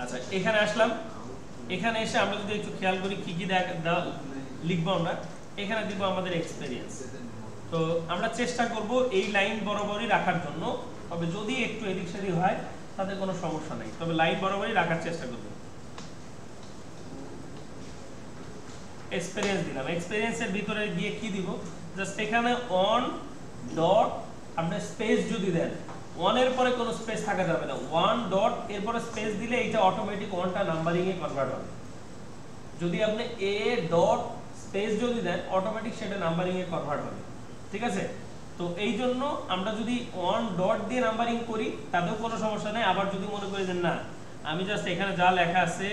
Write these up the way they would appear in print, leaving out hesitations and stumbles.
আচ্ছা এখানে আসলাম, এখানে এসে আমরা যদি একটু খেয়াল করি কি কি লিখবো আমরা, এখানে দিব আমাদের এক্সপেরিয়েন্স। তো আমরা চেষ্টা করব এই লাইন বরাবরই রাখার জন্য, তবে যদি একটু এদিক সেদিক হয় তাতে কোনো সমস্যা নেই, তবে লাইন বরাবরই রাখার চেষ্টা করব। এক্সপেরিয়েন্স দিলাম, এক্সপেরিয়েন্সের ভিতরে গিয়ে কি দিব, জাস্ট এখানে অন ডট আপনি স্পেস যদি দেন, ওয়ানের পরে কোনো স্পেস থাকা যাবে না, ওয়ান ডট এরপরে স্পেস দিলে এইটা অটোমেটিক ওয়ানটা নাম্বারিং এ কনভার্ট হবে। যদি আপনি এ ডট স্পেস যদি দেন অটোমেটিক সেটা নাম্বারিং এ কনভার্ট হবে, ঠিক আছে। তো এই জন্য আমরা যদি ওয়ান ডট দিয়ে নাম্বারিং করি তাতেও কোনো সমস্যা নেই। আবার যদি মনে করি যে না আমি জাস্ট এখানে যা লেখা আছে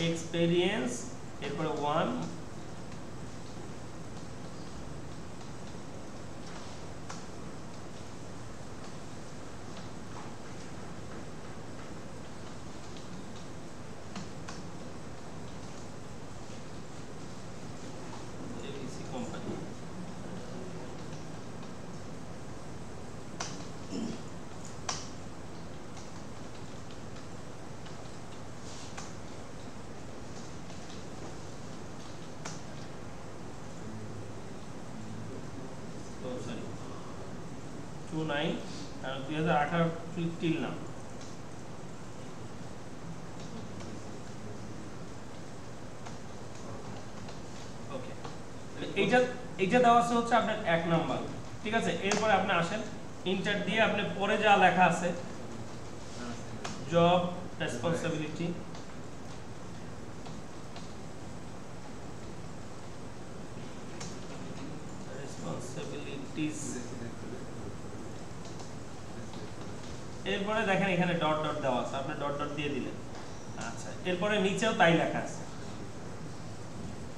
এক্সপেরিয়েন্স এরপরে ওয়ান, সরি 29 2018 টিল নাম। ওকে, এইটা দেওয়া আছে হচ্ছে আপনার 1 নাম্বার, ঠিক আছে। এরপরে আপনি আসেন ইন্টার দিয়ে আপনি পরে যা লেখা আছে জব রেসপন্সিবিলিটি, এরপরে দেখেন এখানে ডট ডট দেওয়া আছে, আপনি ডট ডট দিয়ে দিলেন। আচ্ছা এরপরে নিচেও তাই লেখা আছে,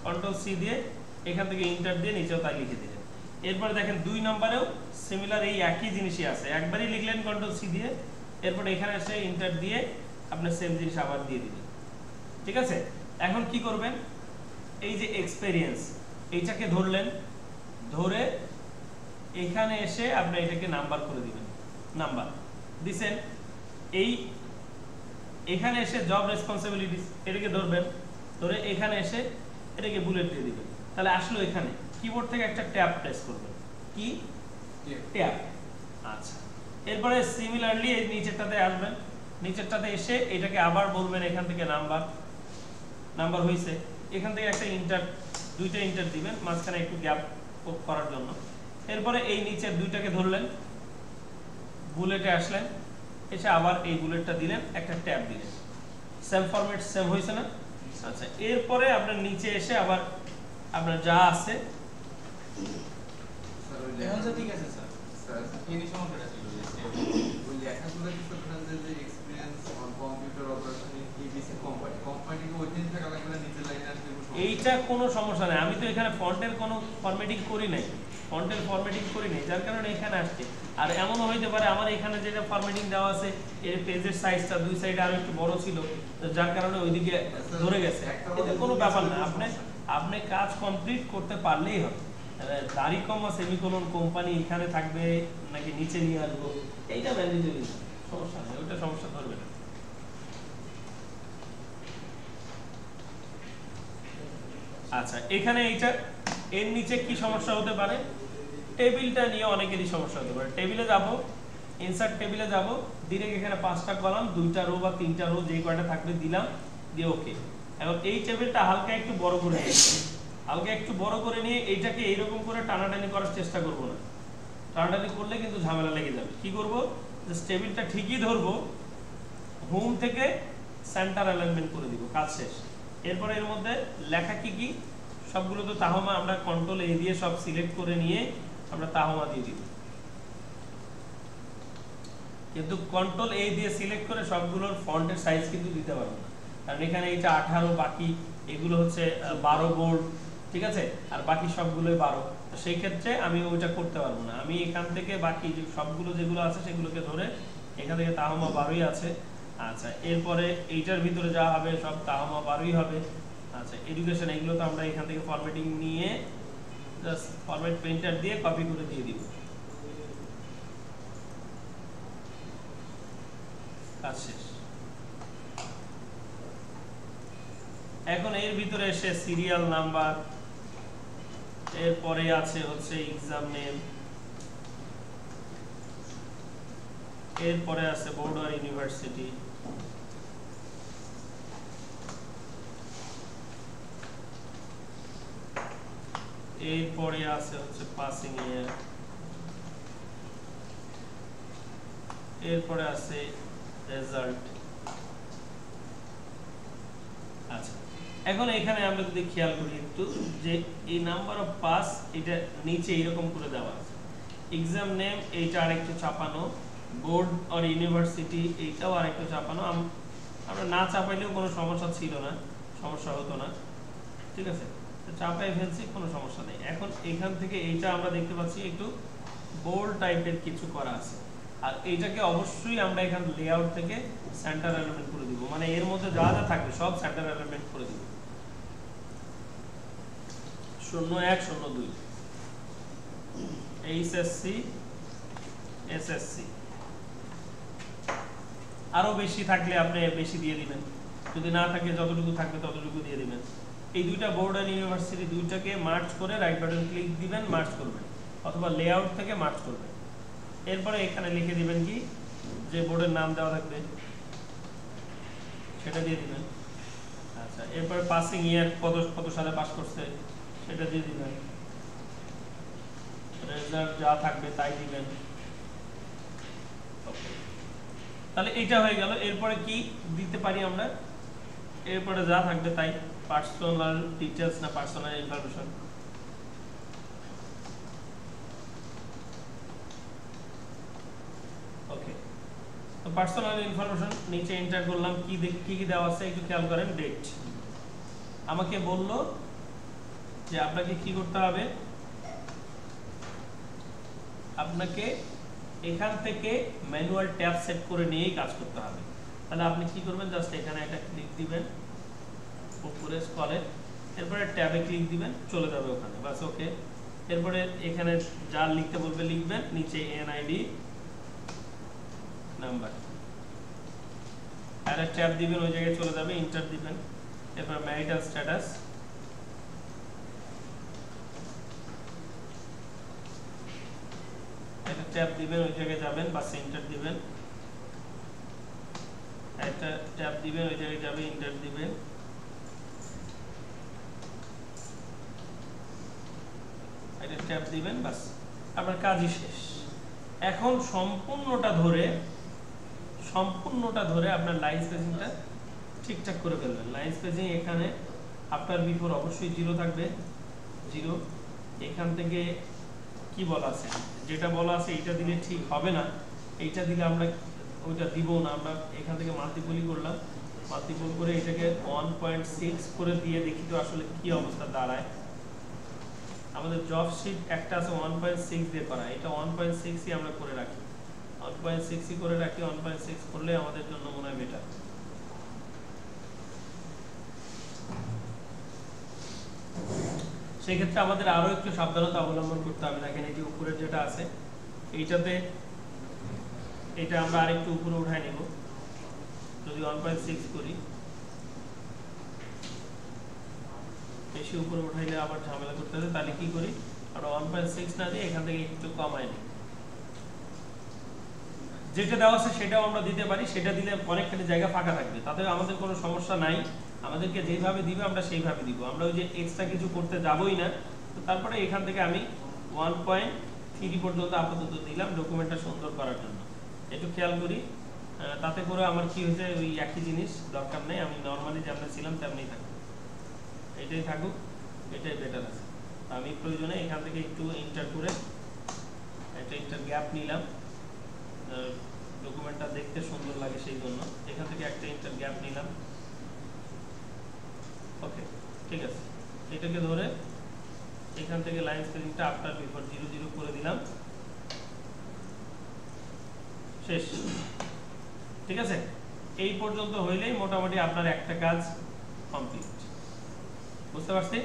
কন্ট্রোল সি দিয়ে এখান থেকে ইন্টার দিয়ে নিচেও তাই লিখে দিলেন। এরপরে দেখেন 2 নম্বরেও সিমিলার এই একই জিনিসই আছে, একবারই লিখলেন কন্ট্রোল সি দিয়ে, এরপরে এখানে এসে ইন্টার দিয়ে আপনি সেম জিনিস আবার দিয়ে দিবেন, ঠিক আছে। এখন কি করবেন, এই যে এক্সপেরিয়েন্স এইটাকে ধরলেন, ধরে এখানে এসে আপনি এটাকে নাম্বার করে দিবেন, নাম্বার দিছেন। এই এখানে এসে জব রেসপন্সিবিলিটিস এটাকে ধরবেন, ধরে এখানে এসে এটাকে বুলেট দিয়ে দিবেন। তাহলে আসলো এখানে কিবোর্ড থেকে একটা ট্যাব প্রেস করবেন, কি ট্যাব। আচ্ছা এরপরে সিমিলারলি এই নিচেরটাতে আসবেন, নিচেরটাতে এসে এটাকে আবার বলবেন এখান থেকে নাম্বার, নাম্বার হয়েছে, এখান থেকে একটা ইন্টার, দুইটা ইন্টার দিবেন মাঝখানে একটু গ্যাপ করার জন্য। এরপরে এই নিচের দুইটাকে ধরলেন, বুলেটে আসলেন, এসে আবার এই বুলেটটা দিলেন, একটা ট্যাব দিলেন, সেম ফরম্যাট সেম হয়েছে না। আচ্ছা এরপরে আপনার নিচে এসে আবার আপনার যা আছে এখন তো ঠিক আছে স্যার, স্যার এই সমস্যাটা ছিল যে ওই লেখাগুলো কি সরকার যে experience on computer operation ABC company কোম্পানিকে ওই দিন থাকা লাগবে না, নিচে লাইনে আসবে এইটা কোনো সমস্যা নাই। আমি তো এখানে ফন্টের কোনো ফরম্যাটিং করি নাই, ফন্টের ফরম্যাটিং করি নাই, যার কারণে এখানে আসছে। আর এমনও হইতে পারে আমার এখানে যেটা ফরম্যাটিং দেওয়া আছে এর পেজের সাইজটা দুই সাইডে আরো একটু বড় ছিল, যার কারণে ওইদিকে ধরে গেছে। এটা কোনো ব্যাপার না, আপনি কাজ কমপ্লিট করতে পারলেই হবে। দাড়ি কমা সেমিকোলন কোম্পানি এখানে থাকবে নাকি নিচে নিয়ে আসবো এইটা ম্যানেজেবল, সমস্যা নেই, ওইটা সমস্যা ধরবে না। আচ্ছা এখানে এইটা এর নিচে কি সমস্যা হতে পারে, টেবিলটা নিয়ে অনেকেরই সমস্যা হতে পারে। টেবিলে যাব, ইনসার্ট টেবিলে যাব, ডিরেক্ট এখানে 5টা কলাম, 2টা রো বা 3টা রো যেই কয়টা থাকবে দিলাম, দিয়ে ওকে। এখন এই টেবিলটা হালকা একটু বড় করে নিই, হালকা একটু বড় করে নিয়ে এইটাকে এইরকম করে টানাটানি করার চেষ্টা করব না, টানাটানি করলে কিন্তু ঝামেলা লেগে যাবে। কি করব, জাস্ট টেবিলটা ঠিকই ধরবো, হোম থেকে সেন্টার অ্যালাইনমেন্ট করে দিব, কাজ শেষ। এরপরে এর মধ্যে লেখা কি কি সবগুলো তো তাহমা, আমরা কন্ট্রোল এ দিয়ে সব সিলেক্ট করে নিয়ে আমরা তাহমা দিয়ে দিব, কিন্তু কন্ট্রোল এ দিয়ে সিলেক্ট করে সবগুলোর ফন্টের সাইজ কিন্তু দিতে পারবো না, কারণ এখানে এইটা 18, বাকি এগুলো হচ্ছে 12 বোল্ড, ঠিক আছে, আর বাকি সবগুলোই 12। সেই ক্ষেত্রে আমি ওইটা করতে পারবো না। আমি এখান থেকে বাকি যে সবগুলো যেগুলো আছে সেগুলোকে ধরে এখান থেকে তাহমা 12ই আছে। আচ্ছা এরপরে এইটার ভিতরে যা হবে সব তাহমা 12ই হবে। আচ্ছা এডুকেশন এগুলো তো আমরা এখান থেকে ফরম্যাটিং নিয়ে জাস্ট ফরম্যাট প্রিন্টার দিয়ে কপি করে দিয়ে দিব। এখন এর ভিতরে এসে সিরিয়াল নাম্বার, এরপরে আছে হচ্ছে এক্সাম নেম, এরপরে আছে বোর্ড আর ইউনিভার্সিটি, এরপরে আছে হচ্ছে পাসিং ইয়ার, এরপরে আছে রেজাল্ট। আচ্ছা, এখন এখানে আমরা যদি খেয়াল করি একটু যে এই নাম্বার অফ পাস এটা নিচে এরকম করে দেওয়া আছে, এক্সাম নেম এইটা আরেকটু চাপানো, বোর্ড আর ইউনিভার্সিটি এইটাও আরেকটু চাপানো। আমরা না চাপাইলেও কোনো সমস্যা ছিল না, সমস্যা হতো না, ঠিক আছে, তো চাপাই ফেলছি, কোনো সমস্যা নেই। এখন এখান থেকে এইটা আমরা দেখতে পাচ্ছি একটু বোল্ড টাইপের কিছু করা আছে, আর এইটাকে অবশ্যই আমরা এখান লেআউট থেকে সেন্টার এলিমেন্ট করে দিব, মানে এর মধ্যে যা যা থাকবে সব সেন্টার এলিমেন্ট করে দিব। 01 02 এইচএসসি এসএসসি, আরো বেশি থাকলে আপনি বেশি দিয়ে দিবেন, যদি না থাকে যতটুকু থাকবে ততটুকু দিয়ে দিবেন। এই দুইটা বোর্ড আর ইউনিভার্সিটি দুইটাকে মার্জ করে রাইট বাটন ক্লিক দিবেন, মার্জ করবেন, অথবা লেআউট থেকে মার্জ করবেন। এরপরে এখানে লিখে দিবেন কি যে বোর্ডের নাম দেওয়া থাকবে সেটা দিয়ে দিবেন। আচ্ছা, এরপরে পাসিং ইয়ার কত সালে পাস করছে সেটা দিয়ে দিবেন, রেজাল্ট যা থাকবে তাই দিবেন। তাহলে এটা হয়ে গেল। এরপরে কি দিতে পারি আমরা, এরপরে যা থাকবে তাই, পার্সোনাল ডিটেইলস না পার্সোনাল ইনফরমেশন, ওকে। তো পার্সোনাল ইনফরমেশন নিচে এন্টার করলাম, কি কি দেওয়া আছে একটু খেয়াল করেন। ডেট আমাকে বলল যে আপনাকে কি করতে হবে, আপনাকে এখান থেকে ম্যানুয়াল ট্যাব সেট করে নিয়েই কাজ করতে হবে। তাহলে আপনি কি করবেন, জাস্ট এখানে একটা ক্লিক দিবেন উপরে স্ক্রলে, এরপরে ট্যাবে ক্লিক দিবেন, চলে যাবে ওখানে, বাস ওকে। এরপরে এখানে যা লিখতে বলবে লিখবেন, নিচে এনআইডি নাম্বার, আর ট্যাব দিবেন, ওই জায়গায় চলে যাবে, ইন্টার দিবেন। এরপর ম্যারিটাল স্ট্যাটাস, একটা ট্যাব দিবেন, ওই জায়গায় যাবেন, বাস ইন্টার দিবেন, একটা ট্যাব দিবেন, ওই জায়গায় যাবে, ইন্টার দিবেন, একটা ট্যাব দিবেন, বাস আপনার কাজই শেষ। এখন সম্পূর্ণটা ধরে আপনার লাইন স্পেসিংটা ঠিকঠাক করে ফেলবেন। লাইন স্পেসিং এখানে আফটার বিফোর অবশ্যই 0 থাকবে, 0। এখান থেকে কি বলা আছে, যেটা বলা আছে এইটা দিলে ঠিক হবে না, এইটা দিলে আমরা ওইটা দিব না। আমরা এখান থেকে মাল্টিপলই করলাম, মাল্টিপল করে এটাকে 1.6 করে দিয়ে দেখি তো আসলে কি অবস্থা দাঁড়ায়। আমাদের জব শিট একটা আছে 1.6 দিয়ে করা, এটা 1.6ই আমরা করে রাখি, 1.6ই করে রাখি। 1.6 করলে আমাদের জন্য মনে হয় বেটার। সেই ক্ষেত্রে আমাদের আরো একটু সাবধানতা অবলম্বন করতে হবে। দেখেন এই যে উপরের যেটা আছে এইটাতে, এটা আমরা আরেকটু উপরে উঠাই নেব। যদি 1.6 করি, বেশি উপরে উঠাইলে আবার ঝামেলা করতে হবে, তাহলে কি করি আমরা 1.6 না দিয়ে এখান থেকে একটু কমাই নিই। যেটা দেওয়া আছে সেটাও আমরা দিতে পারি, সেটা দিলে অনেকখানি জায়গা ফাঁকা থাকবে, তাতে আমাদের কোনো সমস্যা নাই। আমাদেরকে যেভাবে দিবে আমরা সেইভাবে দিব, আমরা ওই যে এক্সট্রা কিছু করতে যাবই না। তো তারপরে এখান থেকে আমি 1.3 পর্যন্ত আপাতত দিলাম ডকুমেন্টটা সুন্দর করার জন্য। একটু খেয়াল করি, তাতে করে আমার কি হয়েছে, ওই একই জিনিস দরকার নেই, আমি নর্মালি যেমন ছিলাম তেমনি থাকুক, এটাই থাকুক, এটাই বেটার আছে। আমি প্রয়োজনে এখান থেকে একটু ইন্টার করে একটা ইন্টার গ্যাপ নিলাম, ডকুমেন্টটা দেখতে সুন্দর লাগে সেই জন্য এখান থেকে একটা ইন্টার গ্যাপ নিলাম। ওকে, ঠিক আছে। এটাকে ধরে এখান থেকে লাইন স্পেসিংটা আফটার বিফোর 0 0 করে দিলাম, শেষ। ঠিক আছে, এই পর্যন্ত হইলেই মোটামুটি আপনার একটা কাজ কমপ্লিট। বুঝতে পারছি?